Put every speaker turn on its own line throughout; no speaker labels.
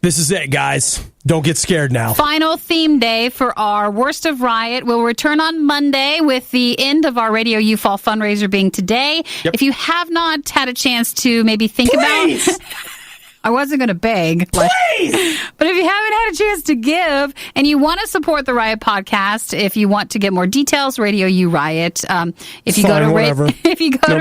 This is it, guys. Don't get scared now.
Final theme day for our Worst of Riot. We'll return on Monday with the end of our Radio U Fall fundraiser being today.
Yep.
If you have not had a chance to maybe think
Please!
about... I wasn't going to beg.
Please!
But if you haven't had a chance to give and you want to support the Riot podcast, if you want to get more details, Radio U Riot. If you go to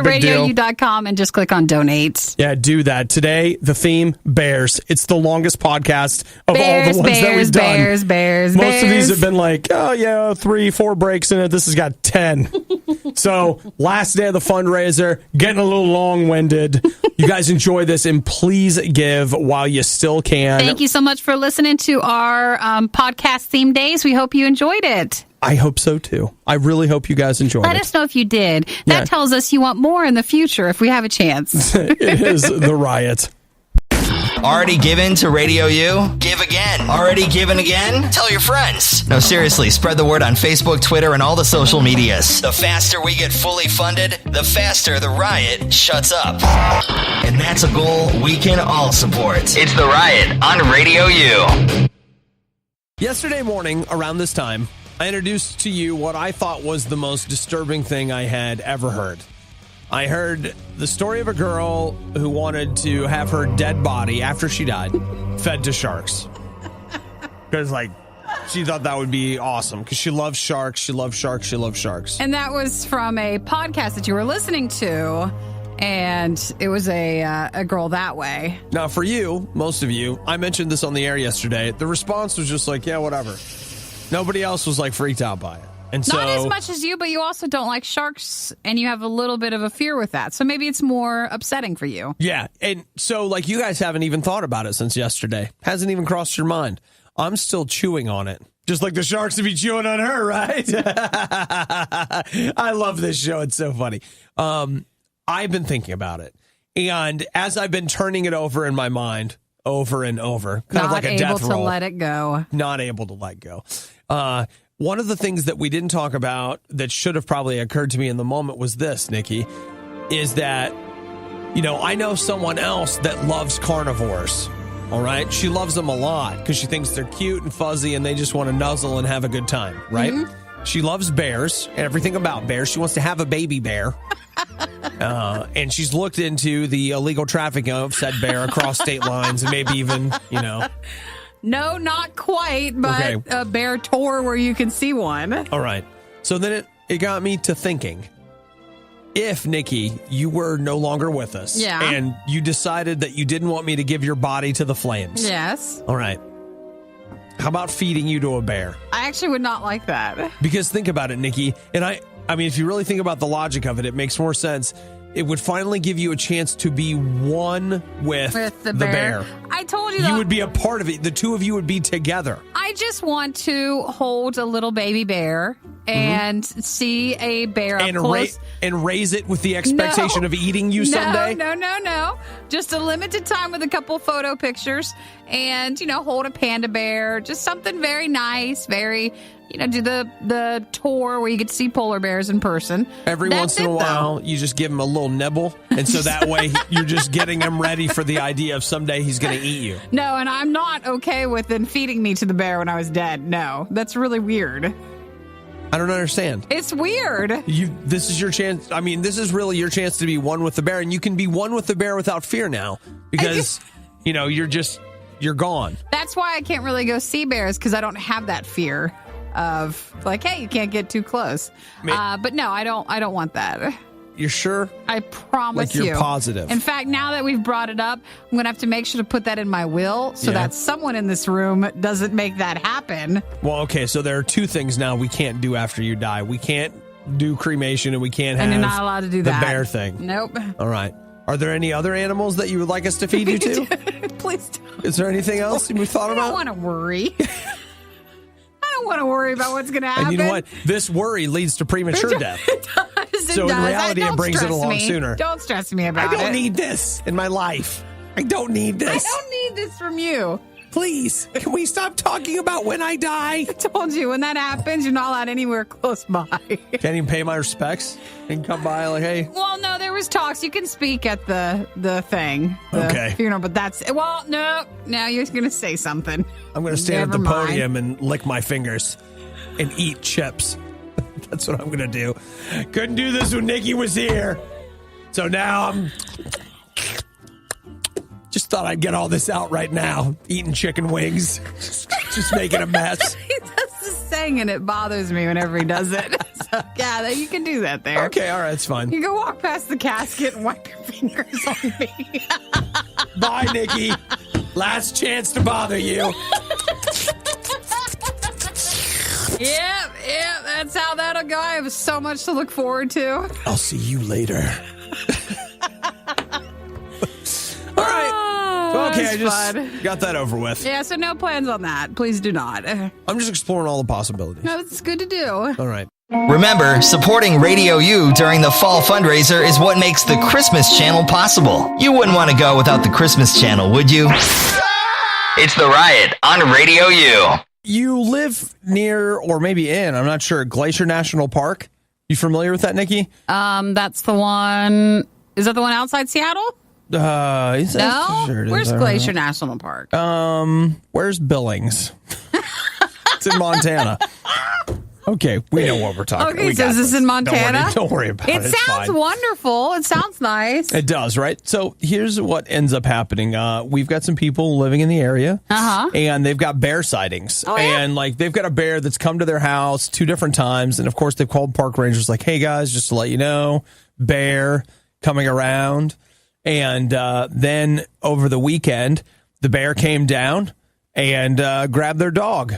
radiou.com and just click on donate.
Yeah, do that. Today, the theme, Bears. It's the longest podcast of all the ones that we've done.
Bears.
Most of these have been like, 3-4 breaks in it. This has got 10. So, last day of the fundraiser, getting a little long-winded. You guys enjoy this, and please give while you still can.
Thank you so much for listening to our podcast theme days. We hope you enjoyed it.
I hope so, too. I really hope you guys enjoyed it.
Let us know if you did. That tells us you want more in the future if we have a chance.
It is the Riot.
Already given to Radio U? Give again. Already given again? Tell your friends. No, seriously, spread the word on Facebook, Twitter, and all the social medias. The faster we get fully funded, the faster the Riot shuts up. And that's a goal we can all support. It's the Riot on Radio U.
Yesterday morning, around this time, I introduced to you what I thought was the most disturbing thing I had ever heard. I heard the story of a girl who wanted to have her dead body after she died fed to sharks. Because, she thought that would be awesome because she loves sharks. She loves sharks. She loves sharks.
And that was from a podcast that you were listening to, and it was a girl that way.
Now, for you, most of you, I mentioned this on the air yesterday. The response was just like, yeah, whatever. Nobody else was freaked out by it. And so,
not as much as you, but you also don't like sharks, and you have a little bit of a fear with that. So maybe it's more upsetting for you.
Yeah, and so you guys haven't even thought about it since yesterday. Hasn't even crossed your mind. I'm still chewing on it. Just like the sharks would be chewing on her, right? I love this show. It's so funny. I've been thinking about it. And as I've been turning it over in my mind over and over, kind of like a death roll.
Not able to let it go.
Not able to let go. One of the things that we didn't talk about that should have probably occurred to me in the moment was this, Nikki, is that, I know someone else that loves carnivores, all right? She loves them a lot because she thinks they're cute and fuzzy and they just want to nuzzle and have a good time, right? Mm-hmm. She loves bears and everything about bears. She wants to have a baby bear. And she's looked into the illegal trafficking of said bear across state lines and maybe even,
No, not quite, but a bear tour where you can see one.
All right. So then it got me to thinking, if, Nikki, you were no longer with us and you decided that you didn't want me to give your body to the flames.
Yes.
All right. How about feeding you to a bear?
I actually would not like that.
Because think about it, Nikki, and I mean, if you really think about the logic of it, it makes more sense. It would finally give you a chance to be one with the bear.
I told you
you would be a part of it. The two of you would be together.
I just want to hold a little baby bear and see a bear up close.
And raise it with the expectation of eating you someday?
No. Just a limited time with a couple photo pictures and, hold a panda bear. Just something very nice, very... do the tour where you get to see polar bears in person.
Every once in a while, you just give him a little nibble. And so that way, you're just getting him ready for the idea of someday he's going to eat you.
No, and I'm not okay with them feeding me to the bear when I was dead. No, that's really weird.
I don't understand.
It's weird.
This is your chance. I mean, this is really your chance to be one with the bear. And you can be one with the bear without fear now. Because, you're gone.
That's why I can't really go see bears, because I don't have that fear of hey, you can't get too close. But no, I don't want that.
You're sure?
I promise you.
You're positive.
In fact, now that we've brought it up, I'm going to have to make sure to put that in my will so that someone in this room doesn't make that happen.
Well, okay, so there are two things now we can't do after you die. We can't do cremation and we can't have
you're not allowed to do
the
that.
bear thing.
Nope.
All right. Are there any other animals that you would like us to feed you to?
Please don't.
Is there anything else we've thought about?
I don't want to worry. I don't want to worry about what's going to happen.
And you know what? This worry leads to premature death.
It does.
So in reality, it brings it along sooner.
Don't stress me about it.
I don't need this in my life. I don't need this.
I don't need this from you.
Please, can we stop talking about when I die?
I told you, when that happens, you're not allowed anywhere close by.
Can't even pay my respects and come by hey.
Well, no, there was talks. You can speak at the thing. The funeral, but no, you're going to say something.
I'm going to stand at the podium and lick my fingers and eat chips. That's what I'm going to do. Couldn't do this when Nikki was here. So now I'm... Just thought I'd get all this out right now. Eating chicken wings. Just making a mess.
He does the saying and it bothers me whenever he does it. So, yeah, you can do that there.
Okay, all right, it's fine.
You can walk past the casket and wipe your fingers on me.
Bye, Nikki. Last chance to bother you.
Yep, that's how that'll go. I have so much to look forward to.
I'll see you later. All right. Okay, I just got that over with.
Yeah, so no plans on that. Please do not.
I'm just exploring all the possibilities.
No, it's good to do.
All right.
Remember, supporting Radio U during the fall fundraiser is what makes the Christmas channel possible. You wouldn't want to go without the Christmas channel, would you? It's the Riot on Radio U.
You live near, or maybe in, I'm not sure, Glacier National Park. You familiar with that, Nikki?
That's the one. Is that the one outside Seattle?
No.
Sure where's Glacier National Park?
Where's Billings? It's in Montana. Okay, we know what we're talking about.
Okay, so is this in Montana?
Don't worry about it.
It sounds wonderful. It sounds nice.
It does, right? So here's what ends up happening. We've got some people living in the area, and they've got bear sightings.
Oh, yeah?
And they've got a bear that's come to their house 2 different times, and of course they've called park rangers like, hey guys, just to let you know, bear coming around. And then over the weekend, the bear came down and grabbed their dog.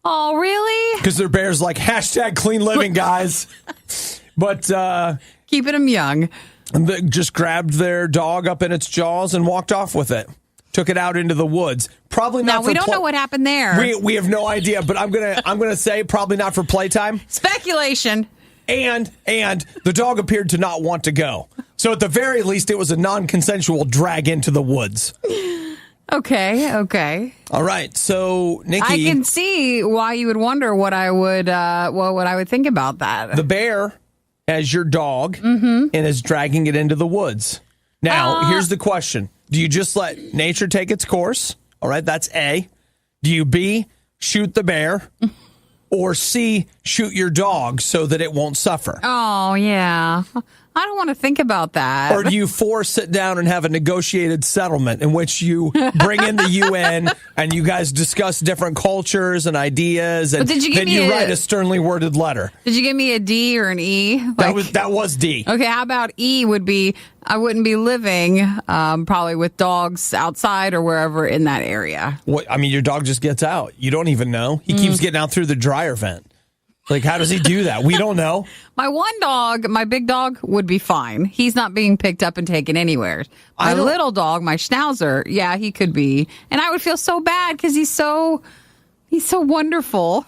Oh, really?
Because their bear's like, #clean living, guys. But
keeping them young.
They just grabbed their dog up in its jaws and walked off with it. Took it out into the woods. Probably not.
Now we don't know what happened there.
We have no idea. But I'm gonna say probably not for playtime.
Speculation.
And the dog appeared to not want to go. So at the very least, it was a non-consensual drag into the woods.
Okay.
All right. So, Nikki,
I can see why you would wonder what I would think about that.
The bear has your dog and is dragging it into the woods. Now, here's the question. Do you just let nature take its course? All right, that's A. Do you B, shoot the bear? Or C, shoot your dog so that it won't suffer?
Oh, yeah. I don't want to think about that.
Or do you sit down and have a negotiated settlement in which you bring in the UN and you guys discuss different cultures and ideas, and then you write a sternly worded letter?
Did you give me a D or an E?
That was D.
Okay, how about E would be I wouldn't be living probably with dogs outside or wherever in that area.
What, I mean, your dog just gets out. You don't even know. He keeps getting out through the dryer vent. Like, how does he do that? We don't know.
My one dog, my big dog, would be fine. He's not being picked up and taken anywhere. My little dog, my schnauzer, yeah, he could be. And I would feel so bad because he's so wonderful.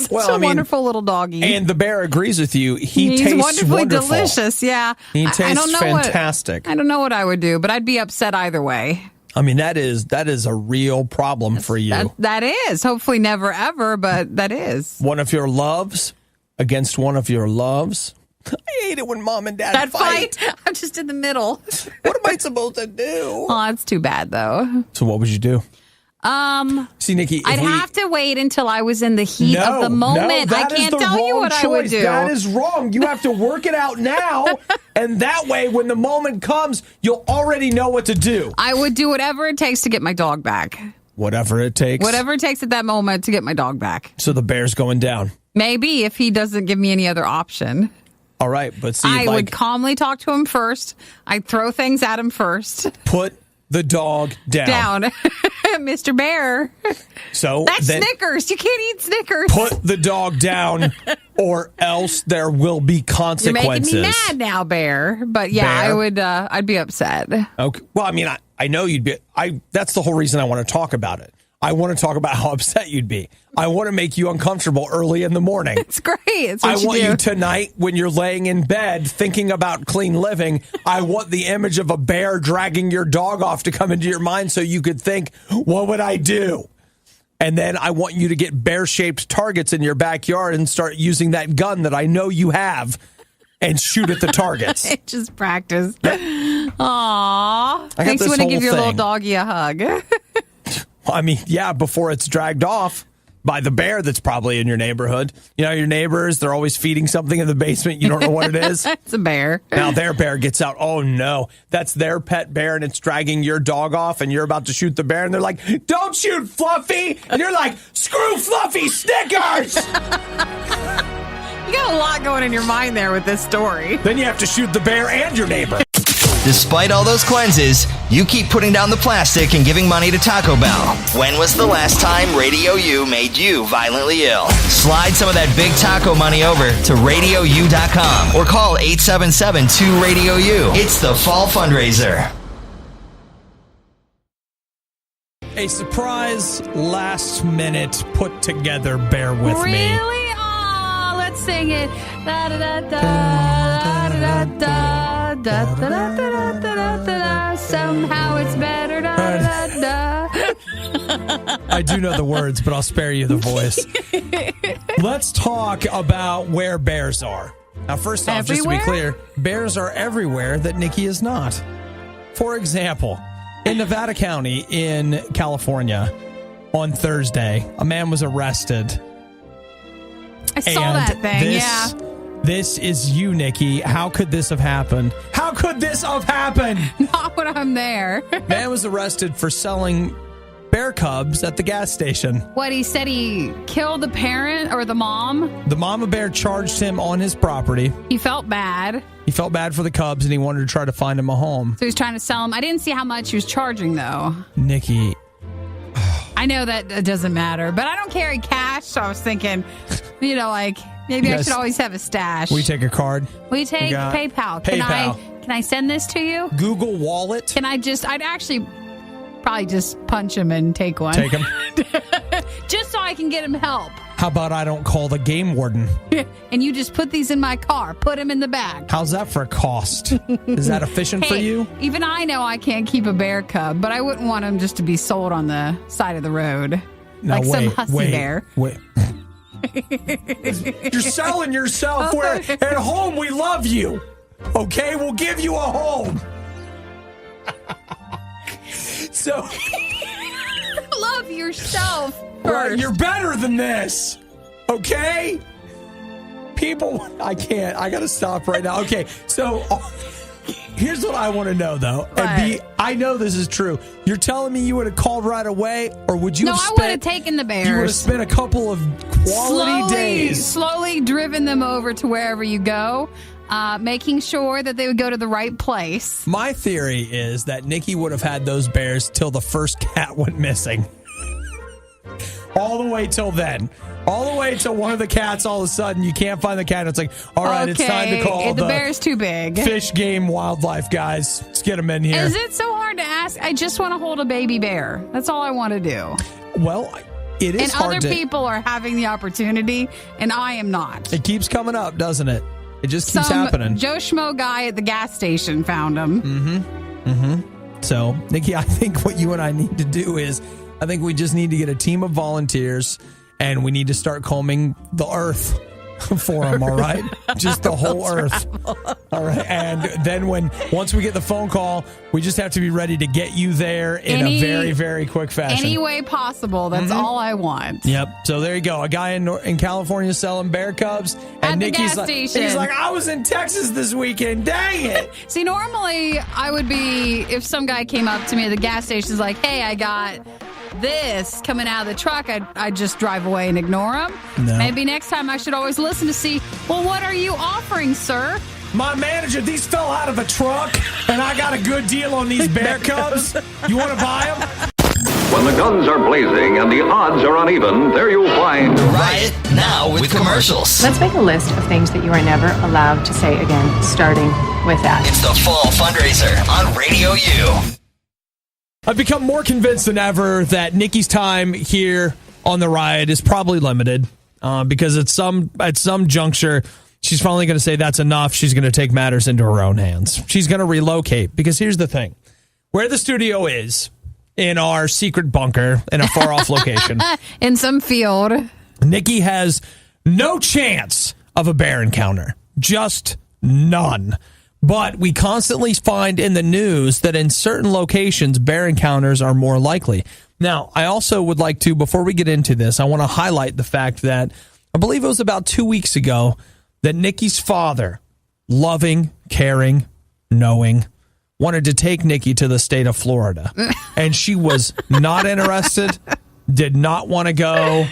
Wonderful little doggy.
And the bear agrees with you. He's tastes
wonderfully
wonderful.
Delicious, yeah.
He tastes fantastic.
I don't know what I would do, but I'd be upset either way.
I mean, that is a real problem for you.
That is. Hopefully never, ever, but that is.
One of your loves against one of your loves. I hate it when mom and dad fight.
I'm just in the middle.
What am I supposed to do?
Oh, that's too bad, though.
So what would you do? See, Nikki,
I'd have to wait until I was in the heat of the moment. I can't tell you what I would do.
That is wrong. You have to work it out now, and that way, when the moment comes, you'll already know what to do.
I would do whatever it takes to get my dog back.
Whatever it takes?
Whatever it takes at that moment to get my dog back.
So the bear's going down?
Maybe, if he doesn't give me any other option.
All right, but see,
I would calmly talk to him first. I'd throw things at him first.
Put the dog down.
Mr. Bear.
So
that's Snickers. You can't eat Snickers.
Put the dog down, or else there will be consequences.
You're making me mad now, Bear. But yeah, Bear? I'd be upset.
Okay. Well, I mean, I know you'd be. That's the whole reason I want to talk about it. I want to talk about how upset you'd be. I want to make you uncomfortable early in the morning.
It's great. It's what
I want you tonight, when you're laying in bed thinking about clean living, I want the image of a bear dragging your dog off to come into your mind so you could think, what would I do? And then I want you to get bear-shaped targets in your backyard and start using that gun that I know you have and shoot at the targets.
Just practice. Aww. Makes you want to give your little doggy a hug.
I mean, yeah, before it's dragged off by the bear that's probably in your neighborhood. You know, your neighbors, they're always feeding something in the basement. You don't know what it is.
It's a bear.
Now their bear gets out. Oh, no. That's their pet bear, and it's dragging your dog off, and you're about to shoot the bear, and they're like, don't shoot, Fluffy. And you're like, screw Fluffy, Snickers.
You got a lot going in your mind there with this story.
Then you have to shoot the bear and your neighbor.
Despite all those cleanses, you keep putting down the plastic and giving money to Taco Bell. When was the last time Radio U made you violently ill? Slide some of that big taco money over to RadioU.com or call 877-2-RADIO-U. It's the fall fundraiser.
A surprise last-minute put-together Bear With Me.
Really? Aw, let's sing it. Da-da-da-da-da-da-da-da. Da-da-da-da-da-da-da. Somehow it's better. Da-da-da-da.
I do know the words, but I'll spare you the voice. Let's talk about where bears are. Now, first off, just to be clear, bears are everywhere that Nikki is not. For example, in Nevada County in California on Thursday, a man was arrested.
I saw that thing,
This is you, Nikki. How could this have happened? How could this have happened?
Not when I'm there.
Man was arrested for selling bear cubs at the gas station.
What, he said he killed the parent or the mom?
The mama bear charged him on his property.
He felt bad.
He felt bad for the cubs, and he wanted to try to find him a home.
So he was trying to sell them. I didn't see how much he was charging, though.
Nikki.
I know that it doesn't matter, but I don't carry cash, so I was thinking, maybe I should always have a stash.
We take a card.
We take PayPal. Can I send this to you?
Google Wallet.
I'd actually probably just punch him and take one.
Take him.
Just so I can get him help.
How about I don't call the game warden?
And you just put these in my car. Put them in the back.
How's that for a cost? Is that efficient for you?
Even I know I can't keep a bear cub, but I wouldn't want him just to be sold on the side of the road.
Now,
some hussy bear.
Wait. You're selling yourself. Where at home we love you. Okay, we'll give you a home. So
love yourself first.
Right, you're better than this. Okay? People, I can't. I got to stop right now. Okay, so here's what I want to know, though. And I know this is true. You're telling me you would have called right away, or would you have spent...
No, I would have taken the bears.
You would have spent a couple of quality days.
Slowly driven them over to wherever you go, making sure that they would go to the right place.
My theory is that Nikki would have had those bears till the first cat went missing. All the way till then. All the way till one of the cats, all of a sudden, you can't find the cat. It's like, all right, It's time to call
the bear's too big.
Fish, game, wildlife guys. Let's get them in here.
Is it so hard to ask? I just want to hold a baby bear. That's all I want to do.
Well, it is hard.
And other people are having the opportunity, and I am not.
It keeps coming up, doesn't it? It just keeps happening.
Joe Schmo guy at the gas station found him.
So, Nikki, I think what you and I need to do is, I think we just need to get a team of volunteers, and we need to start combing the earth for them, all right? Just the whole earth. All right. And then once we get the phone call, we just have to be ready to get you there in a very, very quick fashion.
Any way possible. That's all I want.
Yep. So there you go. A guy in California selling bear cubs. And
at the
Nikki's
gas station.
He's like, I was in Texas this weekend. Dang it.
See, normally I would be, if some guy came up to me at the gas station, is like, hey, I got this coming out of the truck, I'd just drive away and ignore him.
No.
Maybe next time I should always listen to see, well, what are you offering, sir?
My manager, these fell out of a truck, and I got a good deal on these bear cubs. You want to buy them?
When the guns are blazing and the odds are uneven, there you'll find
Riot now with commercials.
Let's make a list of things that you are never allowed to say again, starting with that.
It's the Fall Fundraiser on Radio U.
I've become more convinced than ever that Nikki's time here on the Riot is probably limited because at some juncture, she's finally going to say that's enough. She's going to take matters into her own hands. She's going to relocate because here's the thing. Where the studio is, in our secret bunker in a far-off location.
In some field.
Nikki has no chance of a bear encounter. Just None. But we constantly find in the news that in certain locations, bear encounters are more likely. Now, I also would like to, before we get into this, I want to highlight the fact that I believe it was about 2 weeks ago that Nikki's father, loving, caring, knowing, wanted to take Nikki to the state of Florida. And she was not interested, did not want to go,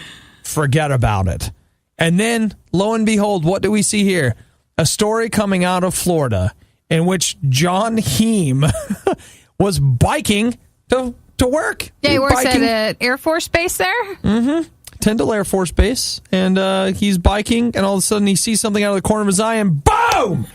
forget about it. And then, lo and behold, what do we see here? A story coming out of Florida in which John Heem was biking to work.
Yeah, he works at Air Force Base there.
Mm-hmm. Tyndall Air Force Base. And he's biking, and all of a sudden he sees something out of the corner of his eye, and boom!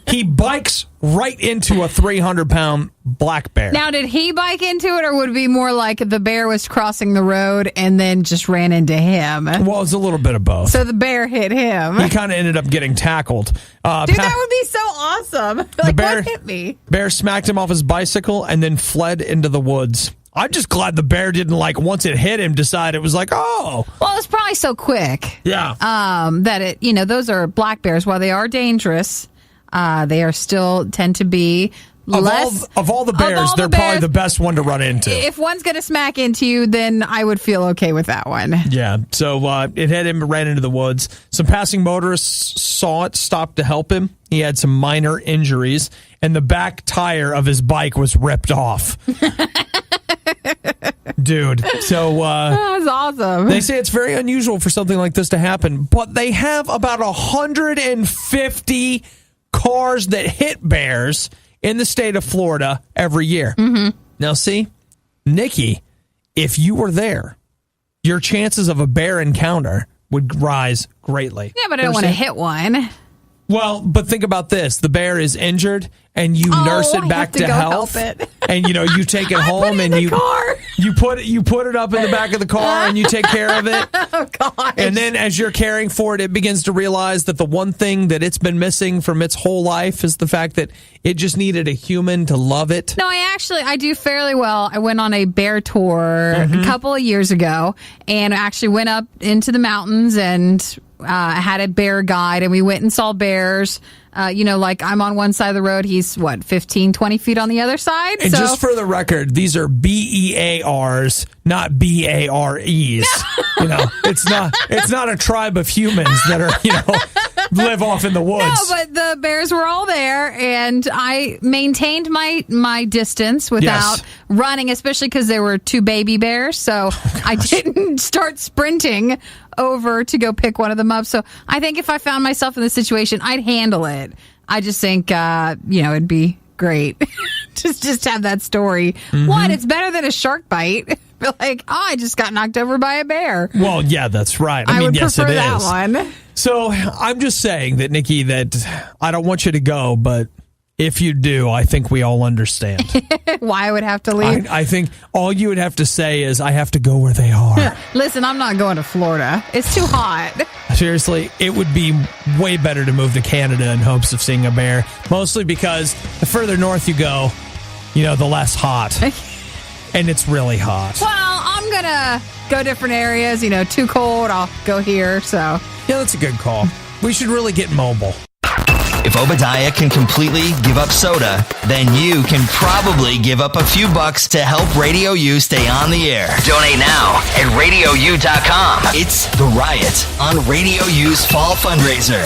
He bikes right into a 300-pound black bear.
Now, did he bike into it, or would it be more like the bear was crossing the road and then just ran into him?
Well, it's a little bit of both.
So the bear hit him.
He kind of ended up getting tackled.
Dude, that would be so awesome. Like,
bear,
what hit me?
Bear smacked him off his bicycle and then fled into the woods. I'm just glad the bear didn't, like, once it hit him, decide it was like, oh.
Well, it's probably so quick.
Yeah.
That it, those are black bears. While they are dangerous, they are still tend to be less.
Of all the bears, they're probably the best one to run into.
If one's going to smack into you, then I would feel okay with that one.
Yeah. So it hit him and ran into the woods. Some passing motorists saw it, stopped to help him. He had some minor injuries, and the back tire of his bike was ripped off. Dude, so
that's awesome.
They say it's very unusual for something like this to happen, but they have about 150 cars that hit bears in the state of Florida every year.
Mm-hmm.
Now, see, Nikki, if you were there, your chances of a bear encounter would rise greatly.
Yeah, but I don't want to hit one.
Well, but think about this. The bear is injured, and you nurse it back to health.
Help it.
And, you take it home, and you put it up in the back of the car, and you take care of it.
Oh, gosh.
And then as you're caring for it, it begins to realize that the one thing that it's been missing from its whole life is the fact that it just needed a human to love it.
No, I do fairly well. I went on a bear tour a couple of years ago, and I actually went up into the mountains and had a bear guide, and we went and saw bears. Like I'm on one side of the road, he's 15, 20 feet on the other side.
And just for the record, these are BEARs, not BAREs. It's not a tribe of humans that are, live off in the woods.
No, but the bears were all there, and I maintained my distance without running, especially because there were two baby bears. So I didn't start sprinting over to go pick one of them up. So I think if I found myself in this situation, I'd handle it. I just think, it'd be great just have that story. Mm-hmm. One, it's better than a shark bite. Like, I just got knocked over by a bear.
Well, yeah, that's right.
I would
yes,
prefer
it
that
is.
one.
So I'm just saying that, Nikki, that I don't want you to go, but if you do, I think we all understand.
Why I would have to leave?
I think all you would have to say is, I have to go where they are.
Listen, I'm not going to Florida. It's too hot.
Seriously, it would be way better to move to Canada in hopes of seeing a bear. Mostly because the further north you go, the less hot. And it's really hot.
Well, I'm going to go different areas. Too cold, I'll go here. So
yeah, that's a good call. We should really get mobile.
If Obadiah can completely give up soda, then you can probably give up a few bucks to help Radio U stay on the air. Donate now at RadioU.com. It's The Riot on Radio U's Fall Fundraiser.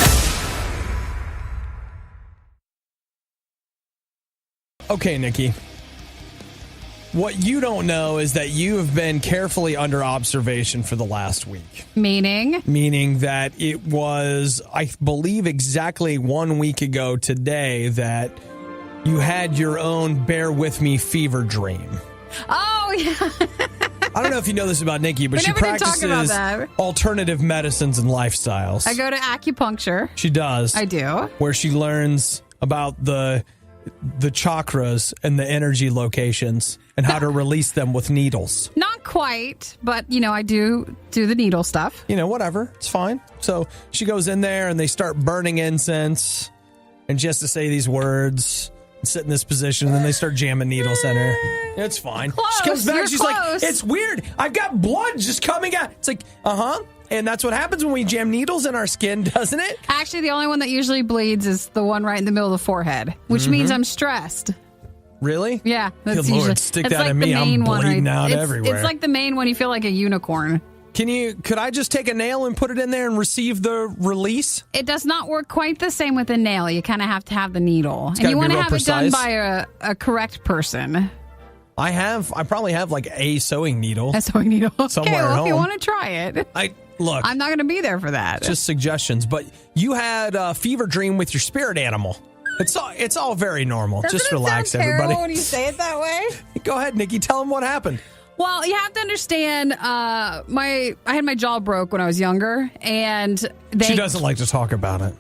Okay, Nikki. What you don't know is that you have been carefully under observation for the last week.
Meaning?
Meaning that it was, I believe, exactly 1 week ago today that you had your own bear with me fever dream.
Oh, yeah.
I don't know if you know this about Nikki, but she practices alternative medicines and lifestyles.
I go to acupuncture.
She does.
I do.
Where she learns about the chakras and the energy locations and how to release them with needles.
Not quite, but, I do the needle stuff.
Whatever. It's fine. So she goes in there and they start burning incense and she has to say these words and sit in this position and then they start jamming needles in her. It's fine.
Close.
She comes back
You're
she's
close.
like, it's weird. I've got blood just coming out. It's like, And that's what happens when we jam needles in our skin, doesn't it?
Actually, the only one that usually bleeds is the one right in the middle of the forehead, which means I'm stressed.
Really?
Yeah. That's
Good Lord,
usually,
stick
it's
that
like
in
the
me. I'm
main one,
bleeding
right?
out
It's-
everywhere.
It's like the main one. You feel like a unicorn.
Could I just take a nail and put it in there and receive the release?
It does not work quite the same with a nail. You kind of have to have the needle. And
gotta
you
be
want to
real
have it done
precise.
by a correct person.
I probably have like a sewing needle.
A sewing needle.
Somewhere
okay,
at
well, if you
home.
want to try it.
Look,
I'm not going to be there for that.
just suggestions, but you had a fever dream with your spirit animal. It's all very normal.
Doesn't
just
it
relax,
sound terrible
everybody.
when you say it that way?
Go ahead, Nikki. Tell them what happened.
Well, you have to understand. I had my jaw broke when I was younger, and
She doesn't like to talk about it.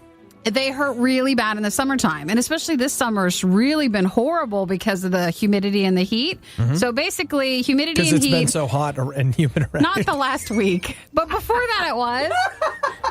they hurt really bad in the summertime. And especially this summer, it's really been horrible because of the humidity and the heat. So basically, humidity
Because
and
it's
heat.
been so hot and humid around
Not
here.
the last week, but before that it was.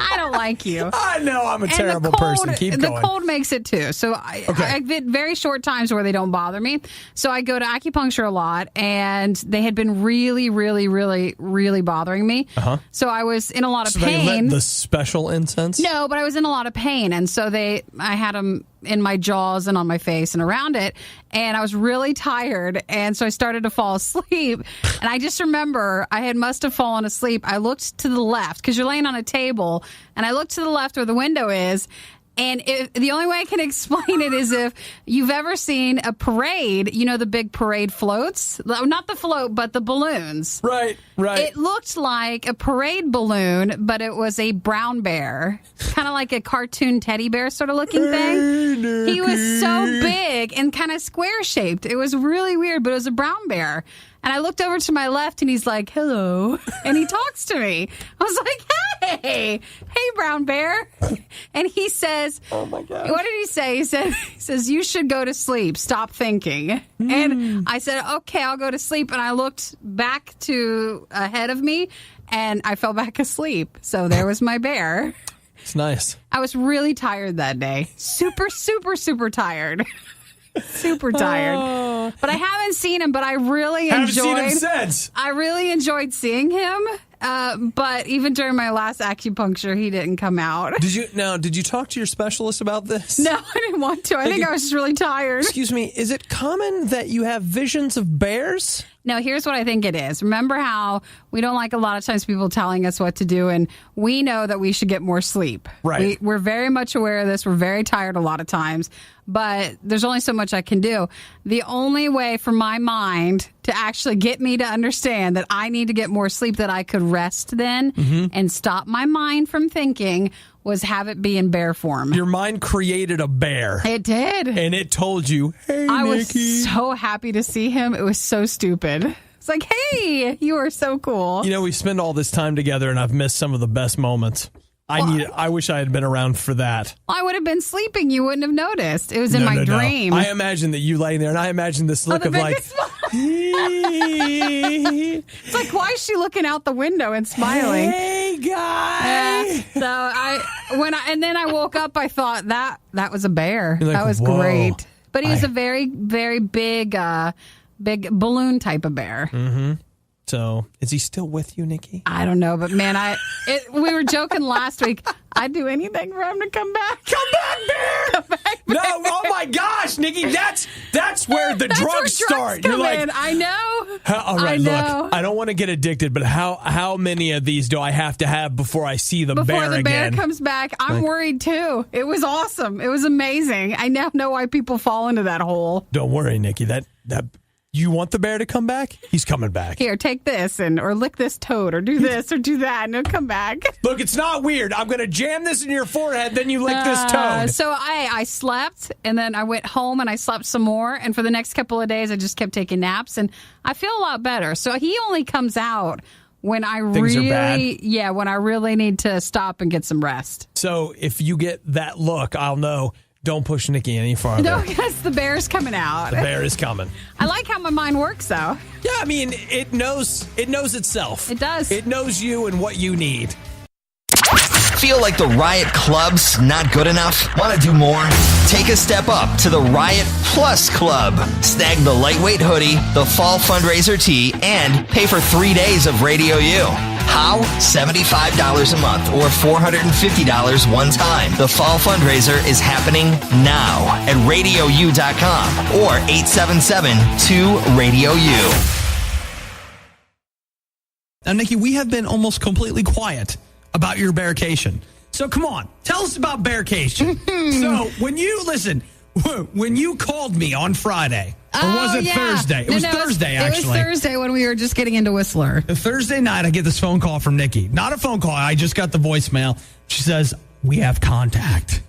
I don't like you.
I know I'm a
And
terrible person. Keep
the
going.
cold makes it too. So I get very short times where they don't bother me. So I go to acupuncture a lot, and they had been really, really, really, really bothering me. So I was in a lot of
So they lit
pain.
the special incense?
No, but I was in a lot of pain, and so I had them in my jaws and on my face and around it, and I was really tired, and so I started to fall asleep. And I just remember I must have fallen asleep. I looked to the left because you're laying on a table, and I looked to the left where the window is. And the only way I can explain it is if you've ever seen a parade, you know, the big parade floats, not the float, but the balloons.
Right.
It looked like a parade balloon, but it was a brown bear, kind of like a cartoon teddy bear sort of looking thing. He was so big and kind of square shaped. It was really weird, but it was a brown bear. And I looked over to my left, and he's like, hello. And he talks to me. I was like, hey, brown bear. And he says, oh my God. What did he say? He says, you should go to sleep. Stop thinking. And I said, okay, I'll go to sleep. And I looked back to ahead of me, and I fell back asleep. So there was my bear.
It's nice.
I was really tired that day. Super, super, super tired. Super tired. But I haven't seen him, but I really
Haven't seen him
enjoyed.
since.
I really enjoyed seeing him. But even during my last acupuncture, he didn't come out.
Did you talk to your specialist about this?
No, I didn't want to. I think I was just really tired.
Excuse me, is it common that you have visions of bears?
No, here's what I think it is. Remember how we don't like a lot of times people telling us what to do, and we know that we should get more sleep.
Right.
We're very much aware of this. We're very tired a lot of times, but there's only so much I can do. The only way for my mind to actually get me to understand that I need to get more sleep, that I could rest then and stop my mind from thinking, was have it be in bear form.
Your mind created a bear.
It did.
And it told you, hey,
I
Nikki.
was so happy to see him. It was so stupid. It's like, hey, you are so cool.
You know, we spend all this time together, and I've missed some of the best moments. I wish I had been around for that.
I would have been sleeping. You wouldn't have noticed. It was in my dream.
I imagine that you laying there, and I imagine this look
the
of like,
biggest smile. It's like, why is she looking out the window and smiling?
hey, guy.
And then I woke up, I thought that was a bear.
You're like,
that was
whoa.
great. But he was a very, very big balloon type of bear.
Mm-hmm. So, is he still with you, Nikki?
I don't know, but man, we were joking last week. I'd do anything for him to come back.
Come back, bear!
Come back, bear.
No, oh my gosh, Nikki, that's where the
That's where
drugs start. You're
come
like,
in. I know.
all right,
I know.
look, I don't want to get addicted, but how many of these do I have to have before I see the
Before
bear
the bear
again?
comes back, I'm worried too. It was awesome. It was amazing. I now know why people fall into that hole.
Don't worry, Nikki. That you want the bear to come back? He's coming back.
Here, take this or lick this toad or do this or do that and it'll come back.
Look, it's not weird. I'm going to jam this in your forehead, then you lick this toad.
So I slept, and then I went home and I slept some more. And for the next couple of days, I just kept taking naps, and I feel a lot better. So he only comes out when I
Things are bad.
when I really need to stop and get some rest.
So if you get that look, I'll know. Don't push Nikki any farther.
No, because the bear's coming out.
The bear is coming.
I like how my mind works, though.
Yeah, I mean, it knows itself.
It does.
It knows you and what you need.
Feel like the Riot Club's not good enough? Want to do more? Take a step up to the Riot Plus Club. Snag the lightweight hoodie, the fall fundraiser tee, and pay for 3 days of Radio U. How? $75 a month or $450 one time. The fall fundraiser is happening now at RadioU.com or 877-2-RADIO-U.
Now, Nikki, we have been almost completely quiet about your bearcation. So come on, tell us about bearcation. So when you called me on Friday, or was it Thursday? It was Thursday, actually.
It was Thursday when we were just getting into Whistler.
Thursday night, I get this phone call from Nikki. Not a phone call. I just got the voicemail. She says, we have contact.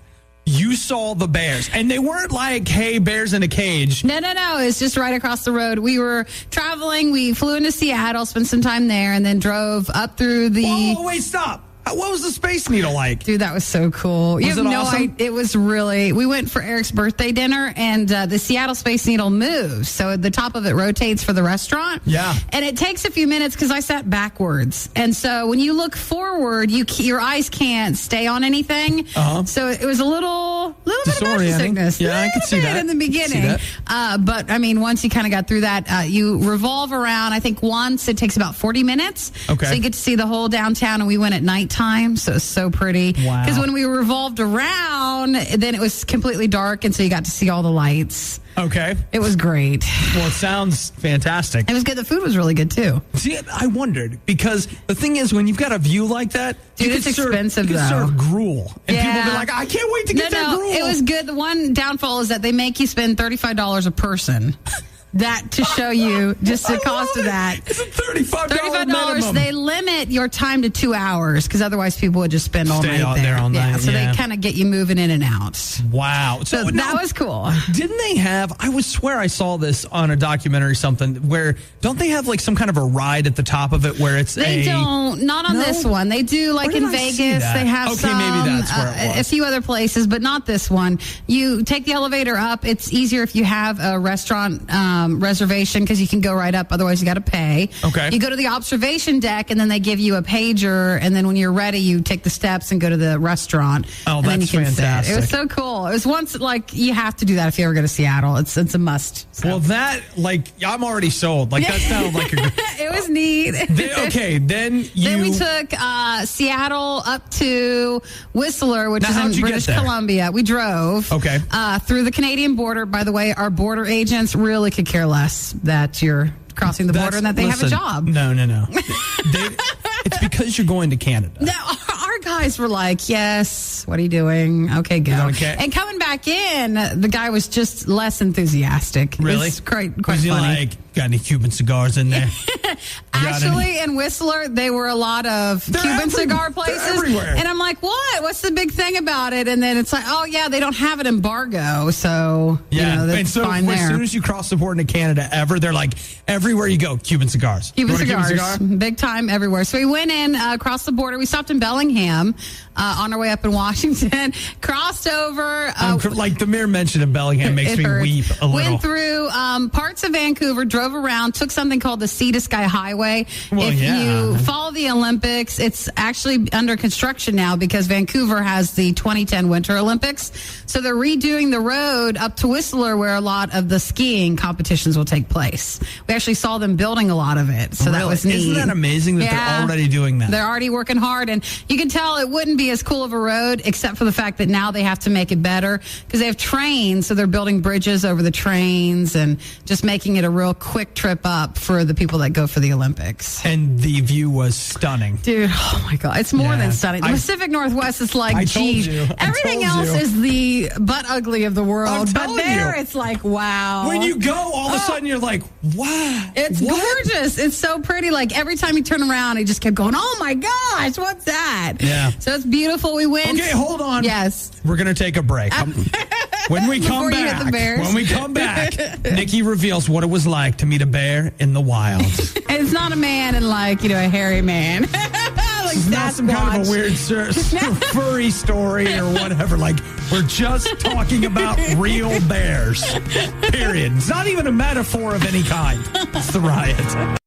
You saw the bears. And they weren't like, hey, bears in a cage.
No. It's just right across the road. We were traveling. We flew into Seattle, spent some time there, and then drove up through the...
Whoa, wait, stop. What was the Space Needle like?
Dude, that was so cool. You have no
awesome?
idea. It was really... We went for Eric's birthday dinner, and the Seattle Space Needle moves. So the top of it rotates for the restaurant.
Yeah.
And it takes a few minutes because I sat backwards. And so when you look forward, your eyes can't stay on anything. Uh-huh. So it was a little bit of motion sickness.
Yeah, I could see that
in the beginning. But, I mean, once you kind of got through that, you revolve around. I think once it takes about 40 minutes.
Okay.
So you get to see the whole downtown, and we went at nighttime. So it's so pretty.
Wow.
Because when we revolved around, then it was completely dark, and so you got to see all the lights.
Okay.
It was great.
Well, it sounds fantastic.
It was good. The food was really good, too.
See, I wondered, because the thing is, when you've got a view like that,
dude, it's expensive,
you
though.
can serve gruel. And people will be like, I can't wait to get that gruel.
It was good. The one downfall is that they make you spend $35 a person. That to show you just the cost of that.
It's a $35 minimum.
They limit your time to 2 hours because otherwise people would just spend all night
there all night.
Yeah, so they kind of get you moving in and out.
Wow.
So that was cool.
Didn't they have, I would swear I saw this on a documentary or something, where don't they have like some kind of a ride at the top of it where it's
They don't. Not on this one. They do like in Vegas. They have
some. Maybe that's where it was.
A few other places, but not this one. You take the elevator up. It's easier if you have a restaurant reservation because you can go right up. Otherwise, you got to pay.
Okay.
You go to the observation deck, and then they give you a pager. And then when you're ready, you take the steps and go to the restaurant.
Oh,
and then you can
fantastic!
Sit. It was so cool. It was once like you have to do that if you ever go to Seattle. It's a must. So.
Well, that I'm already sold. Like that sounded like
it was neat.
Then
we took Seattle up to Whistler, which is in British Columbia. We drove through the Canadian border. By the way, our border agents really could care less that you're crossing the border and that they have a job.
No. It's because you're going to Canada.
No, our guys were like, yes, what are you doing? Okay, go. And coming back in, the guy was just less enthusiastic.
Really?
It's quite
was he
funny.
Like, got any Cuban cigars in there?
Actually, in Whistler, they were a lot of Cuban cigar places.
They're everywhere.
And I'm like, what? What's the big thing about it? And then it's like, oh, yeah, they don't have an embargo. So, that's fine there.
As soon as you cross the border into Canada they're like, everywhere you go, Cuban cigars.
Cuban cigars. Big time everywhere. So we went in across the border. We stopped in Bellingham on our way up in Washington. Crossed over.
Like the mere mention of Bellingham makes me weep a little.
Went through parts of Vancouver, drove around, took something called the Sea to Sky Highway.
Well,
if you follow the Olympics, it's actually under construction now because Vancouver has the 2010 Winter Olympics. So they're redoing the road up to Whistler where a lot of the skiing competitions will take place. We actually saw them building a lot of it. So that was neat.
Isn't that amazing that they're already doing that?
They're already working hard. And you can tell it wouldn't be as cool of a road except for the fact that now they have to make it better because they have trains. So they're building bridges over the trains and just making it a real quick trip up for the people that go for the Olympics.
And the view was stunning.
Dude, oh my God. It's more than stunning. The Pacific Northwest is like, everything else is the butt ugly of the world. But there it's like, wow.
When you go, all of a sudden you're like, wow.
It's gorgeous. It's so pretty. Like every time you turn around, I just kept going, oh my gosh, what's that?
Yeah.
So it's beautiful. We went.
Okay, hold on.
Yes.
We're going to take a break. When we come back, Nikki reveals what it was like to meet a bear in the wild.
And it's not a man and a hairy man.
It's not some kind of a weird furry story or whatever. Like, we're just talking about real bears. Period. It's not even a metaphor of any kind. It's the Riot.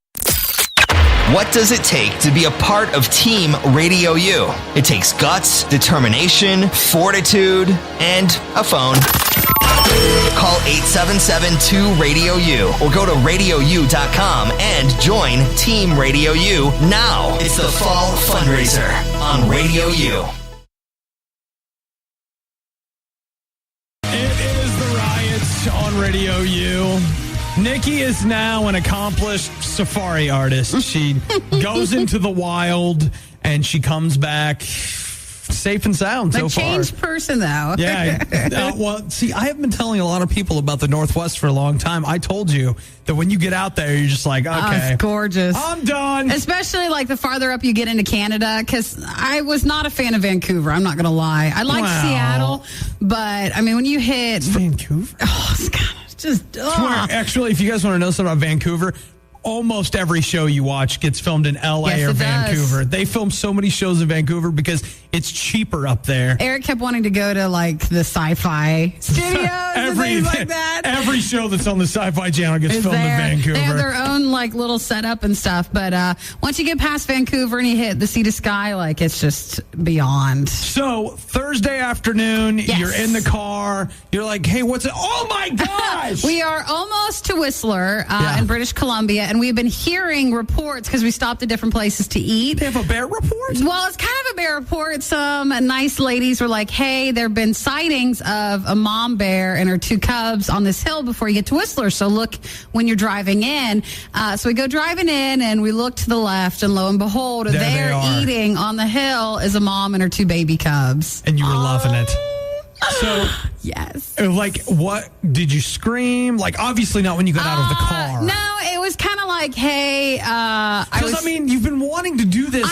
What does it take to be a part of Team Radio U? It takes guts, determination, fortitude, and a phone. Call 877-2-RADIO-U or go to RadioU.com and join Team Radio U now. It's the Fall Fundraiser on Radio U.
It is the RIOT on Radio U. Nikki is now an accomplished safari artist. She goes into the wild and she comes back safe and sound so far.
A changed person, though.
Yeah. Well, see, I have been telling a lot of people about the Northwest for a long time. I told you that when you get out there, you're just like, okay.
Oh, it's gorgeous.
I'm done.
Especially like the farther up you get into Canada, because I was not a fan of Vancouver. I'm not going to lie. I liked Seattle, but I mean, when you hit
Vancouver,
it's kind of just.
Actually, if you guys want to know something about Vancouver, almost every show you watch gets filmed in L.A. or Vancouver. They film so many shows in Vancouver because it's cheaper up there.
Eric kept wanting to go to like the sci-fi studios and things like that.
Every show that's on the Sci-Fi Channel gets filmed in Vancouver.
They have their own like little setup and stuff. But once you get past Vancouver and you hit the sea to sky, like it's just beyond.
So Thursday afternoon, you're in the car. You're like, hey, what's it? Oh my gosh!
We are almost to Whistler in British Columbia. And we've been hearing reports because we stopped at different places to eat.
They have a bear report?
Well, it's kind of a bear report. Some nice ladies were like, hey, there have been sightings of a mom bear and her two cubs on this hill before you get to Whistler. So look when you're driving in. So we go driving in and we look to the left and lo and behold, there eating on the hill is a mom and her two baby cubs.
And you were loving it. So,
yes.
Like, what? Did you scream? Like, obviously not when you got out of the car.
No, it was kind of like, hey,
because, I mean, you've been wanting to do this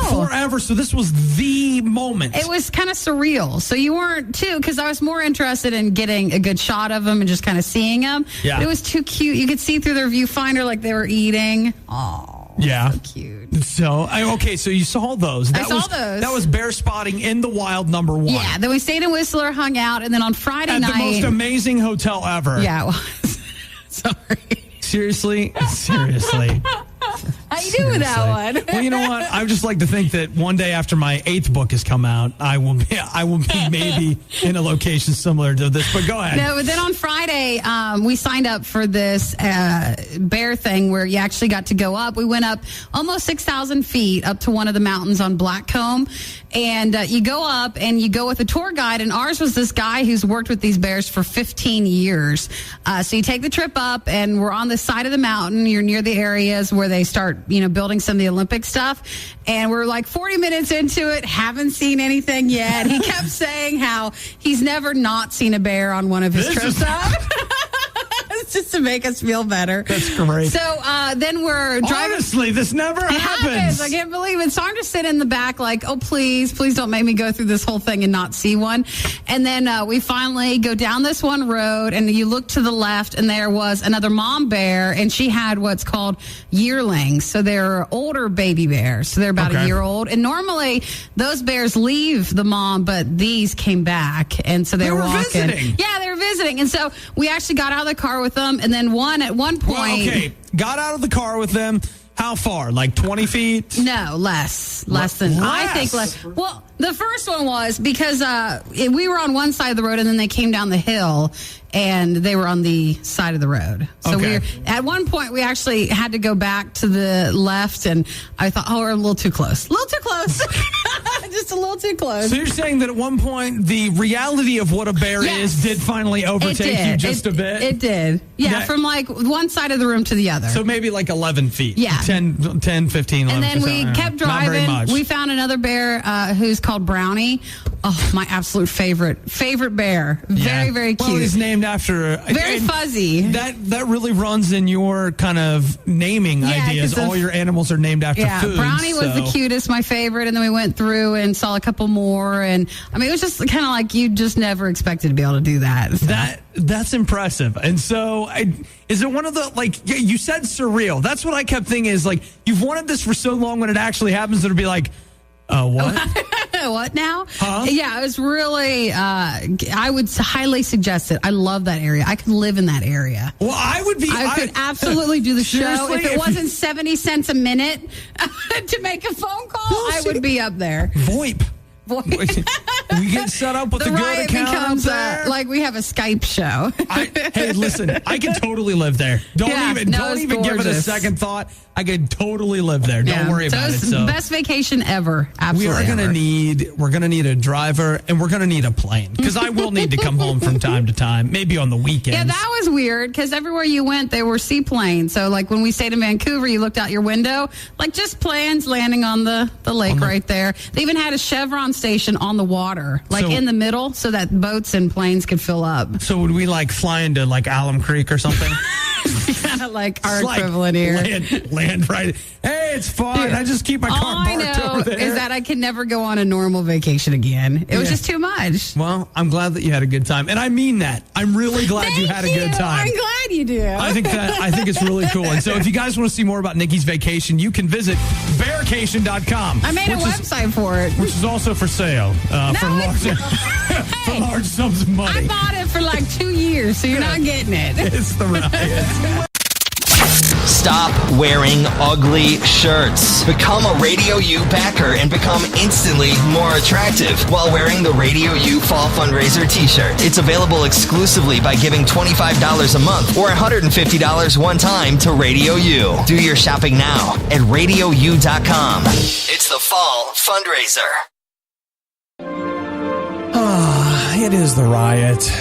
forever, so this was the moment.
It was kind of surreal. So you weren't, too, because I was more interested in getting a good shot of them and just kind of seeing them.
Yeah.
But it was too cute. You could see through their viewfinder like they were eating. Oh.
Yeah.
So cute.
So, so you saw those.
I saw those.
That was bear spotting in the wild #1.
Yeah, then we stayed in Whistler, hung out, and then on Friday night.
At the most amazing hotel ever.
Yeah, it was. Sorry.
Seriously?
How you doing with that one?
Well, you know what? I would just like to think that one day after my 8th book has come out, I will be maybe in a location similar to this. But go ahead.
No, but then on Friday, we signed up for this bear thing where you actually got to go up. We went up almost 6,000 feet up to one of the mountains on Blackcomb. And you go up and you go with a tour guide. And ours was this guy who's worked with these bears for 15 years. So you take the trip up and we're on the side of the mountain. You're near the areas where they start, building some of the Olympic stuff. And we're like 40 minutes into it, haven't seen anything yet. He kept saying how he's never not seen a bear on one of his trips up. It's just to make us feel better.
That's great.
So then we're driving.
Honestly, this never happens.
I can't believe it. So I'm just sitting in the back like, oh, please don't make me go through this whole thing and not see one. And then we finally go down this one road and you look to the left and there was another mom bear and she had what's called yearlings. So they're older baby bears. So they're about a year old. And normally those bears leave the mom, but these came back. And so they were walking.
Visiting.
Yeah, they were visiting. And so we actually got out of the car with them. And then at one point.
Got out of the car with them. How far? Like 20 feet?
No, less than. I think less. Well, the first one was because we were on one side of the road and then they came down the hill and they were on the side of the road. So at one point we actually had to go back to the left and I thought, we're a little too close. Just a little too close.
So you're saying that at one point the reality of what a bear is did finally overtake you just a bit?
It did. Yeah, from like one side of the room to the other.
So maybe like 11 feet.
Yeah.
10, 15, 11
And then we kept driving.
Not very much.
We found another bear who's called Brownie. Oh, my absolute favorite bear. Very, very cute.
Well, he's named after...
Very fuzzy.
That really runs in your kind of naming ideas. All your animals are named after food.
Brownie was the cutest, my favorite. And then we went through and saw a couple more. And I mean, it was just kind of like you just never expected to be able to do that. So.
That's impressive. And so is it one of the, like, you said surreal. That's what I kept thinking is like, you've wanted this for so long when it actually happens, it'll be like, what?
What now?
Huh?
Yeah, it was really, I would highly suggest it. I love that area. I could live in that area.
Well, I
could absolutely do the show. If it wasn't 70 cents a minute to make a phone call, I would be up there.
VoIP. We get set up with
The
a good
riot
account
becomes
there.
like we have a Skype show.
Hey, listen, I can totally live there. Don't even give it a second thought. I can totally live there. Don't worry about it.
So best vacation ever. Absolutely.
We're gonna need a driver, and we're gonna need a plane, because I will need to come home from time to time, maybe on the weekends.
Yeah, that was weird, because everywhere you went, there were seaplanes. So, like, when we stayed in Vancouver, you looked out your window, like, just planes landing on the lake right there. They even had a Chevron station on the water, like, in the middle, so that boats and planes could fill up.
So would we, like, fly into, like, Alum Creek or something?
Kind of like our equivalent here.
Land right. Hey, it's fine. I just keep my car parked over there.
Is that I can never go on a normal vacation again. It was just too much.
Well, I'm glad that you had a good time, and I mean that. I'm really glad you had a good time.
I'm glad you do.
I think it's really cool. And so, if you guys want to see more about Nikki's vacation, you can visit bearcation.com.
I made a website for it,
which is also for sale for large sums of money.
I bought it for like 2 years, so you're not getting it.
It's the riot.
Stop wearing ugly shirts. Become a Radio U backer and become instantly more attractive while wearing the Radio U Fall Fundraiser t-shirt. It's available exclusively by giving $25 a month or $150 one time to Radio U. Do your shopping now at RadioU.com. It's the Fall Fundraiser.
It is the riot.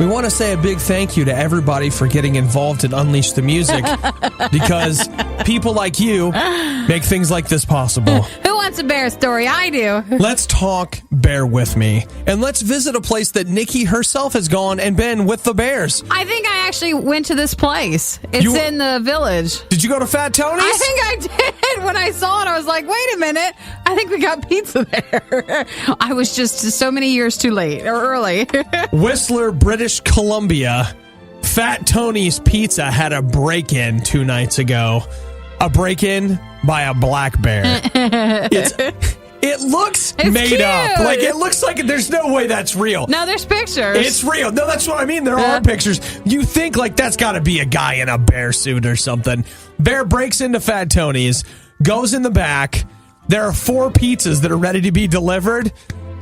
We want to say a big thank you to everybody for getting involved in Unleash the Music, because people like you make things like this possible.
Who wants a bear story? I do.
Let's talk Bear With Me, and let's visit a place that Nikki herself has gone and been with the bears.
I think I actually went to this place. It's in the village.
Did you go to Fat Tony's?
I think I did. When I saw it, I was like, wait a minute. I think we got pizza there. I was just so many years too late or early.
Whistler, British Columbia. Fat Tony's Pizza had a break-in 2 nights ago. A break-in by a black bear. It looks made
cute.
up. Like, it looks like there's no way that's real.
No, there's pictures.
It's real. No, that's what I mean. There are pictures. You think, like, that's got to be a guy in a bear suit or something. Bear breaks into Fat Tony's, goes in the back. There are 4 pizzas that are ready to be delivered.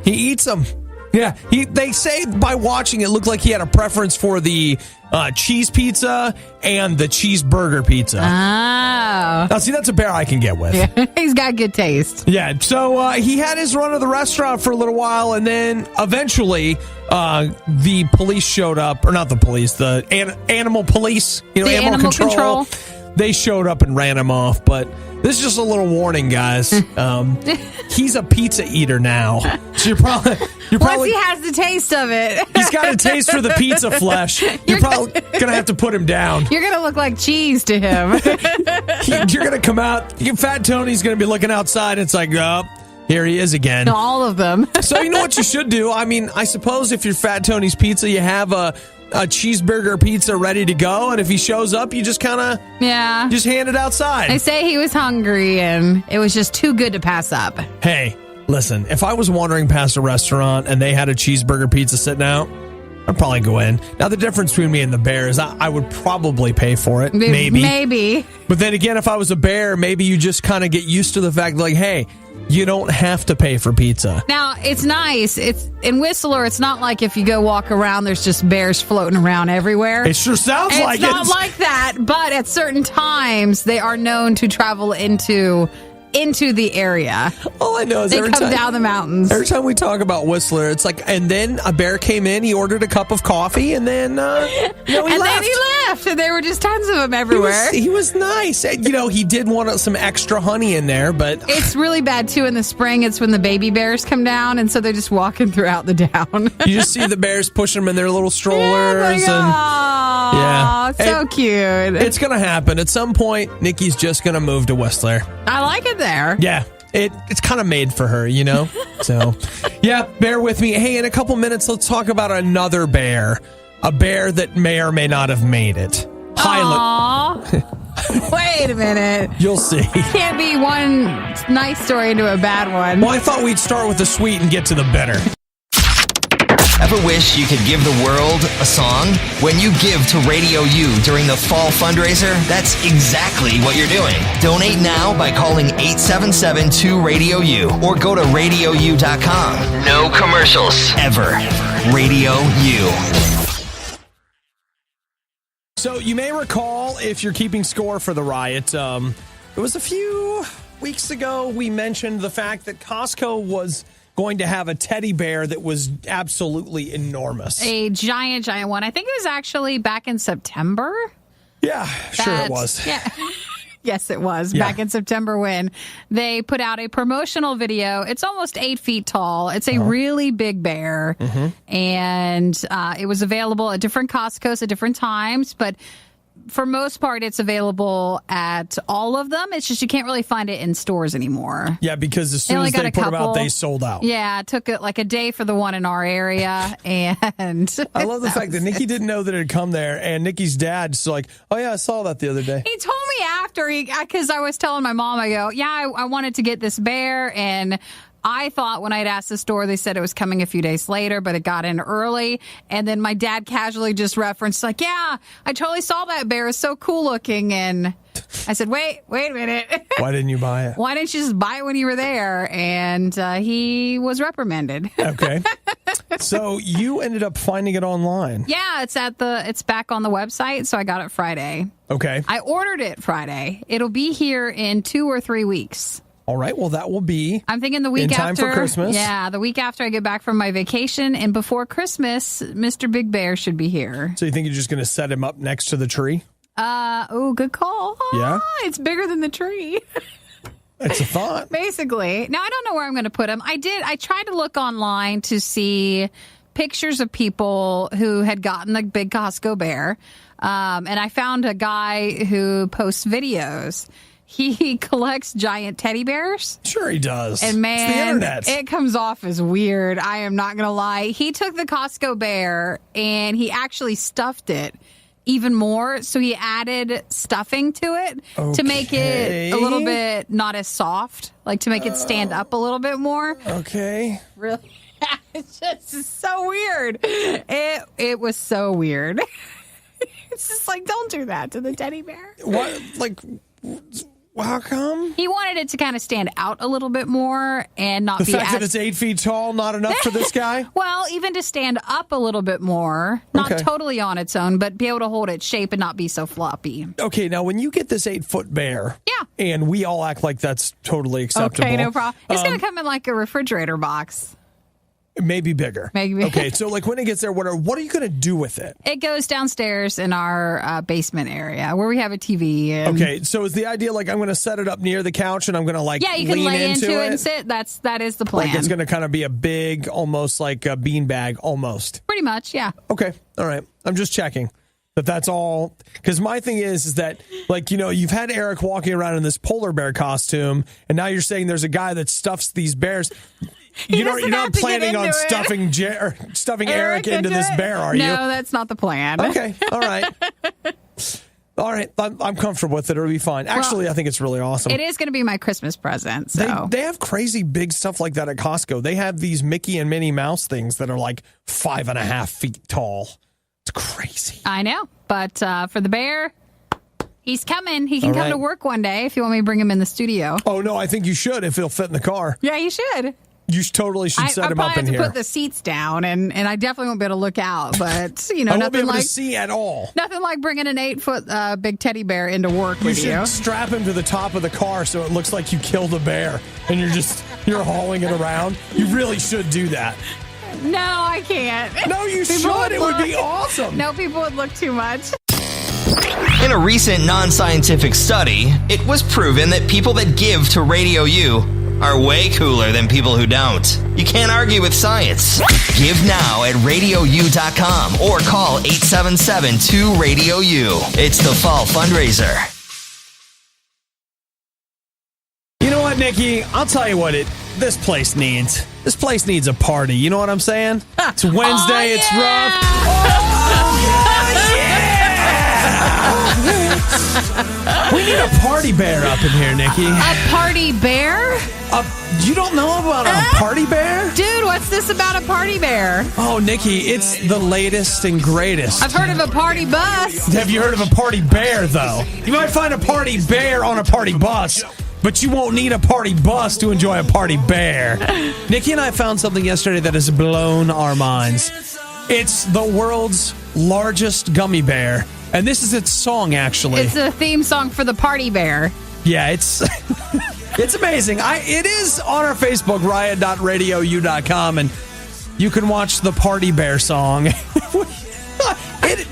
He eats them. Yeah, they say by watching it looked like he had a preference for the cheese pizza and the cheeseburger pizza.
Oh.
Now, see, that's a bear I can get with.
Yeah, he's got good taste.
Yeah, so he had his run of the restaurant for a little while, and then eventually the police showed up. Or not the police, the animal police. You know, animal control. They showed up and ran him off, but this is just a little warning, guys. He's a pizza eater now. So you're probably
once he has the taste of it.
He's got a taste for the pizza flesh. You're probably going to have to put him down.
You're going to look like cheese to him.
You're going to come out. Fat Tony's going to be looking outside. And it's like, oh, here he is again.
All of them.
So you know what you should do? I mean, I suppose if you're Fat Tony's Pizza, you have a cheeseburger pizza ready to go, and if he shows up, you just kind of just hand it outside.
They say he was hungry, and it was just too good to pass up.
Hey, listen, if I was wandering past a restaurant and they had a cheeseburger pizza sitting out, I'd probably go in. Now, the difference between me and the bear is I would probably pay for it. Maybe. But then again, if I was a bear, maybe you just kind of get used to the fact, like, hey, you don't have to pay for pizza.
Now, it's nice. It's in Whistler, it's not like if you go walk around, there's just bears floating around everywhere.
It sure sounds like it.
It's not like that, but at certain times, they are known to travel into the area.
All I know is
they come down the mountains.
Every time we talk about Whistler, it's like, and then a bear came in, he ordered a cup of coffee, and then,
then he left. And there were just tons of them everywhere.
He was nice. He did want some extra honey in there, but
it's really bad too in the spring. It's when the baby bears come down, and so they're just walking throughout the down.
You just see the bears pushing them in their little strollers.
So cute.
It's going to happen. At some point, Nikki's just going to move to Whistler.
I like it there.
Yeah. It's kind of made for her, So, yeah, bear with me. Hey, in a couple minutes, let's talk about another bear. A bear that may or may not have made it.
Wait a minute.
You'll see.
Can't be one nice story into a bad one.
Well, I thought we'd start with the sweet and get to the bitter.
Ever wish you could give the world a song? When you give to Radio U during the fall fundraiser, that's exactly what you're doing. Donate now by calling 877-2-RADIO-U or go to RadioU.com. No commercials ever. Radio U.
So you may recall, if you're keeping score for the riot, it was a few weeks ago we mentioned the fact that Costco was going to have a teddy bear that was absolutely enormous.
A giant one. I think it was actually back in September.
Yeah, sure it was.
Yeah. Yes, it was back in September when they put out a promotional video. It's almost 8 feet tall. It's a really big bear. And it was available at different Costco's at different times. But for most part, it's available at all of them. It's just you can't really find it in stores anymore.
Yeah, because as soon as they put them out, they sold out.
Yeah, it took like a day for the one in our area. And
I love the fact that Nikki didn't know that it had come there. And Nikki's dad's like, oh, yeah, I saw that the other day.
He told me after, because I was telling my mom, I go, yeah, I wanted to get this bear. And I thought when I'd asked the store, they said it was coming a few days later, but it got in early. And then my dad casually just referenced, like, yeah, I totally saw that bear. It's so cool looking. And I said, wait a minute.
Why didn't you buy it?
Why didn't you just buy it when you were there? And he was reprimanded.
Okay. So you ended up finding it online.
Yeah, it's back on the website. So I got it Friday.
Okay.
I ordered it Friday. It'll be here in 2 or 3 weeks.
All right, well, that will be
I'm thinking the week
in time
after
for Christmas.
Yeah, the week after I get back from my vacation, and before Christmas, Mr. Big Bear should be here.
So you think you're just going to set him up next to the tree?
Good call.
Yeah?
It's bigger than the tree.
It's a thought.
Basically. Now, I don't know where I'm going to put him. I tried to look online to see pictures of people who had gotten the big Costco bear, and I found a guy who posts videos. He collects giant teddy bears.
Sure he does.
And man,
it's the internet.
It comes off as weird. I am not going to lie. He took the Costco bear and he actually stuffed it even more. So he added stuffing to it to make it a little bit not as soft, like to make it stand up a little bit more.
Okay.
Really? It's just so weird. It was so weird. It's just like, don't do that to the teddy bear.
What? Like... How come?
He wanted it to kind of stand out a little bit more and not
the
be
fact that it's 8 feet tall, not enough for this guy?
Well, even to stand up a little bit more, not totally on its own, but be able to hold its shape and not be so floppy.
Okay, now when you get this 8-foot bear, and we all act like that's totally acceptable.
Okay, no problem. It's going to come in like a refrigerator box.
Maybe bigger.
Maybe.
Okay, so like when it gets there, what are you going to do with it?
It goes downstairs in our basement area where we have a TV. And
okay, so is the idea like I'm going to set it up near the couch and I'm going to like
you can
lean
lay into it
it
and sit. That is the plan.
Like it's going to kind of be a big, almost like a beanbag, almost.
Pretty much, yeah.
Okay, all right. I'm just checking that's all. Because my thing is that like you've had Eric walking around in this polar bear costume, and now you're saying there's a guy that stuffs these bears. You're not planning on stuffing Eric into this bear, are you?
No, that's not the plan.
Okay, all right. All right, I'm comfortable with it. It'll be fine. Actually, I think it's really awesome.
It is going to be my Christmas present. So
they have crazy big stuff like that at Costco. They have these Mickey and Minnie Mouse things that are like 5.5 feet tall. It's crazy.
I know, but for the bear... He's coming. He can come to work one day if you want me to bring him in the studio.
Oh, no, I think you should if he'll fit in the car.
Yeah, you should.
You totally should set him up in here.
I have to put the seats down, and I definitely won't be able to look out. But
I won't be able to see at all.
Nothing like bringing an 8-foot big teddy bear into work with you.
You should strap him to the top of the car so it looks like you killed a bear, and you're hauling it around. You really should do that.
No, I can't.
No, you should. It would be awesome.
No, people would look too much.
In a recent non-scientific study, it was proven that people that give to Radio U are way cooler than people who don't. You can't argue with science. Give now at RadioU.com or call 877-2-RADIO-U. It's the fall fundraiser.
You know what, Nikki? I'll tell you what this place needs. This place needs a party. You know what I'm saying? It's Wednesday. It's rough. Oh, yeah! We need a party bear up in here, Nikki.
A party bear?
You don't know about a party bear?
Dude, what's this about a party bear?
Oh, Nikki, it's the latest and greatest.
I've heard of a party bus.
Have you heard of a party bear, though? You might find a party bear on a party bus, but you won't need a party bus to enjoy a party bear. Nikki and I found something yesterday that has blown our minds. It's the world's largest gummy bear, and this is its song, actually.
It's a theme song for the party bear.
Yeah, it's it's amazing. It is on our Facebook, riot.radiou.com, and you can watch the party bear song.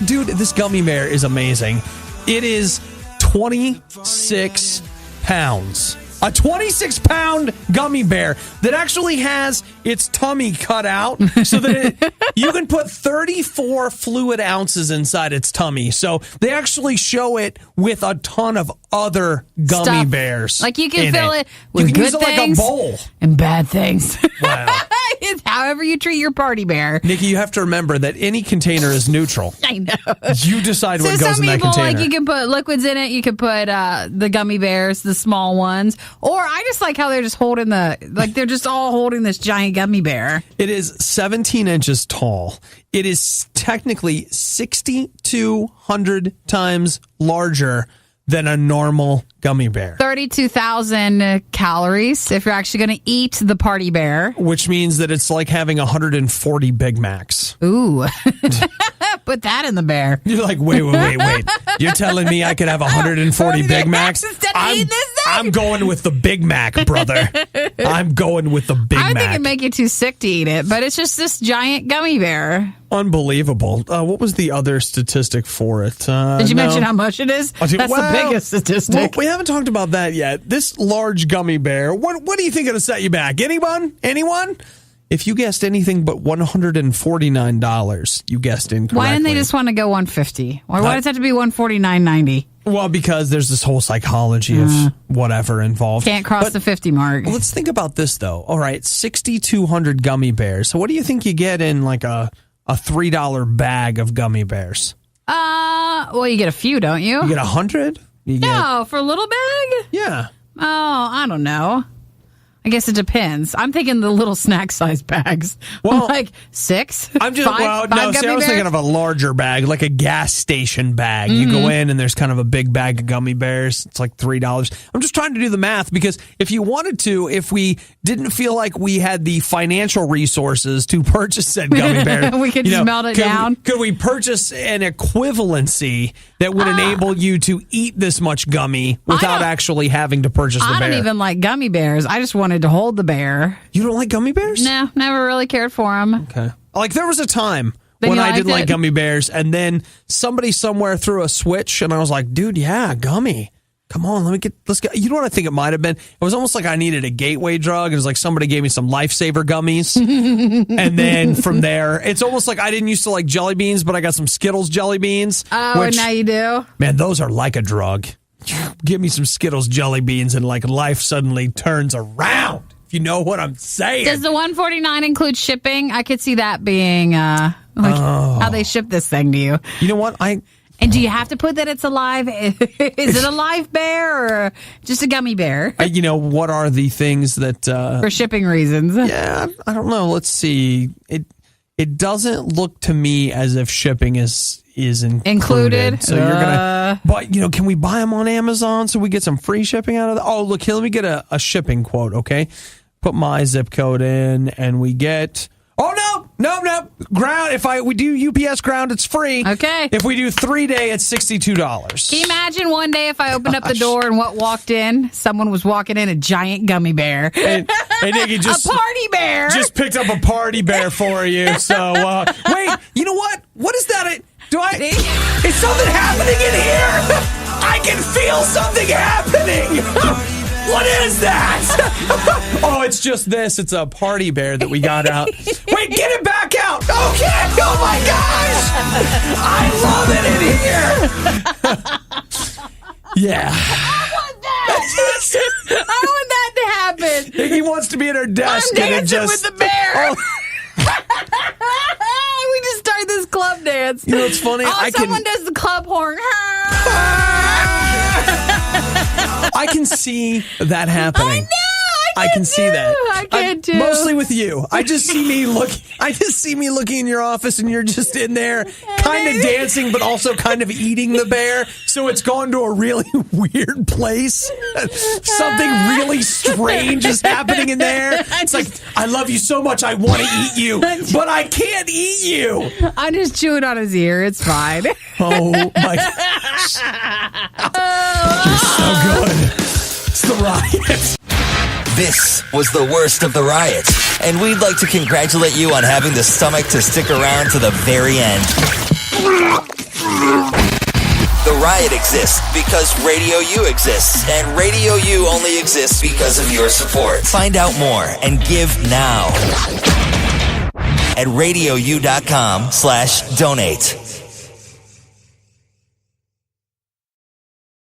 Dude, this gummy bear is amazing. It is 26 pounds. A 26-pound gummy bear that actually has its tummy cut out so that you can put 34 fluid ounces inside its tummy. So they actually show it with a ton of other gummy bears.
Like you can fill it with
you can
good
use it
things
like a bowl.
And bad things.
Wow.
It's however you treat your party bear.
Nikki, you have to remember that any container is neutral.
I know.
You decide what goes in that container.
So some people, like, you can put liquids in it. You can put the gummy bears, the small ones. Or I just like how they're just holding they're just all holding this giant gummy bear.
It is 17 inches tall. It is technically 6,200 times larger than a normal gummy bear.
32,000 calories if you're actually going to eat the party bear.
Which means that it's like having 140 Big Macs.
Ooh. Put that in the bear.
You're like, wait. You're telling me I could have 140 Big Macs? I'm going with the Big Mac, brother. I'm going with the Big Mac.
I think it'd make you too sick to eat it, but it's just this giant gummy bear.
Unbelievable. What was the other statistic for it?
Did you mention how much it is? That's the biggest statistic.
Well, we haven't talked about that yet. This large gummy bear, what do you think it'll set you back? Anyone? If you guessed anything but $149, you guessed incorrectly.
Why didn't they just want to go $150? Or why does it have to be $149.90?
Well, because there's this whole psychology of whatever involved.
Can't cross the 50 mark.
Well, let's think about this, though. All right, 6,200 gummy bears. So what do you think you get in like a $3 bag of gummy bears?
Well, you get a few, don't you?
You get 100?
No, for a little bag?
Yeah.
Oh, I don't know. I guess it depends. I'm thinking the little snack size bags.
Well,
like 6?
I'm just
five
I was thinking of a larger bag, like a gas station bag. You go in and there's kind of a big bag of gummy bears. It's like $3. I'm just trying to do the math because if you wanted to, if we didn't feel like we had the financial resources to purchase said gummy bear,
we could just melt it down.
Could we purchase an equivalency that would enable you to eat this much gummy without actually having to purchase the bear?
I don't even like gummy bears. I just wanted to hold the bear.
You don't like gummy bears?
No, never really cared for them.
Okay. Like there was a time when I didn't like gummy bears, and then somebody somewhere threw a switch, and I was like, dude, yeah, gummy. Come on, let's go. You know what I think it might have been? It was almost like I needed a gateway drug. It was like somebody gave me some Lifesaver gummies. And then from there, it's almost like I didn't used to like jelly beans, but I got some Skittles jelly beans.
Oh, and now you do?
Man, those are like a drug. Give me some Skittles jelly beans and like life suddenly turns around. If you know what I'm saying.
Does the $149 include shipping? I could see that being how they ship this thing to you.
You know what?
And do you have to put that it's alive? Is it a live bear or just a gummy bear?
What are the things that...
for shipping reasons.
Yeah, I don't know. Let's see. It doesn't look to me as if shipping is included. So you're gonna... But, can we buy them on Amazon so we get some free shipping out of that? Oh, look, here, let me get a shipping quote, okay? Put my zip code in and we get... Oh, no. Ground. If we do UPS ground, it's free.
Okay.
If we do 3-day, it's $62.
Can you imagine one day if I opened up the door and what walked in? Someone was walking in a giant gummy bear.
And Nikki just...
A party bear.
Just picked up a party bear for you. So, wait, you know what? What is that? Is something happening in here? I can feel something happening. What is that? Oh, it's just this. It's a party bear that we got out. Wait, get it back out. Okay. Oh, my gosh. I love it in here. Yeah.
I want that. I want that to happen.
Nikki wants to be at her desk.
I'm dancing with the bear. We just started this club dance.
You know what's funny?
Someone does the club horn.
I can see that happening.
I know.
I can see that.
I can too.
Mostly with you. I just see me looking in your office, and you're just in there, kind of dancing, but also kind of eating the bear. So it's gone to a really weird place. Something really strange is happening in there. It's like, I love you so much, I want to eat you, but I can't eat you.
I'm just chewing on his ear. It's fine.
Oh my gosh. You're so good. It's the Riot.
This was the worst of the Riot, and we'd like to congratulate you on having the stomach to stick around to the very end. The Riot exists because Radio U exists, and Radio U only exists because of your support. Find out more and give now at radiou.com/donate.